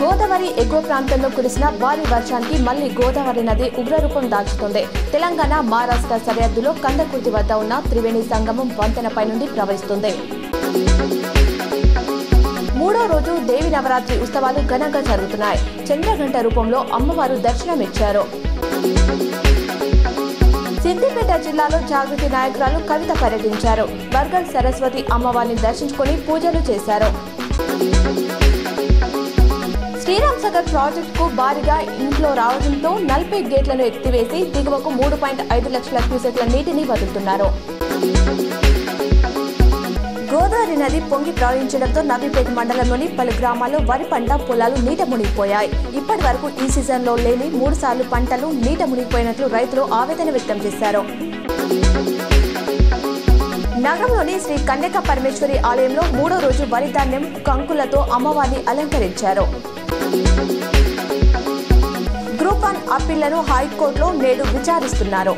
గోదావరి ఎగువ ప్రాంతంలో కురిసిన భారీ వర్షానికి మళ్లీ గోదావరి నది ఉగ్రరూపం దాల్చుతోంది. తెలంగాణ మహారాష్ట్ర సరిహద్దులో కందకుర్తి వద్ద ఉన్న త్రివేణి సంగమం వంతెనపై నుండి ప్రవహిస్తుంది. మూడో రోజు దేవి నవరాత్రి ఉత్సవాలు ఘనంగా జరుగుతున్నాయి. చంద్రఘంట రూపంలో అమ్మవారు దర్శనమిచ్చారు. సిద్దిపేట జిల్లాలో జాగృతి నాయకురాలు కవిత పర్యటించారు. వర్గల్ సరస్వతి అమ్మవారిని దర్శించుకుని పూజలు చేశారు. శ్రీరామ్ సాగర్ ప్రాజెక్టుకు భారీగా ఇంట్లో రావడంతో 40 గేట్లను ఎత్తివేసి దిగువకు 3.5 లక్షల క్యూసెక్ల నీటిని వదులుతున్నారు. గోదావరి నది పొంగి ప్రవహించడంతో నవీపేట మండలంలోని పలు గ్రామాల్లో వరి పంట పొలాలు నీట మునిగిపోయాయి. ఇప్పటి వరకు ఈ సీజన్లో లేని 3 సార్లు పంటలు నీట మునిగిపోయినట్లు రైతులు ఆవేదన వ్యక్తం చేశారు. నగరంలోని శ్రీ కన్యక పరమేశ్వరి ఆలయంలో మూడో రోజు వరి ధాన్యం కంకులతో అమ్మవారిని అలంకరించారు. గ్రూప్ 1 అప్పీళ్లను హైకోర్టులో నేడు విచారిస్తున్నారు.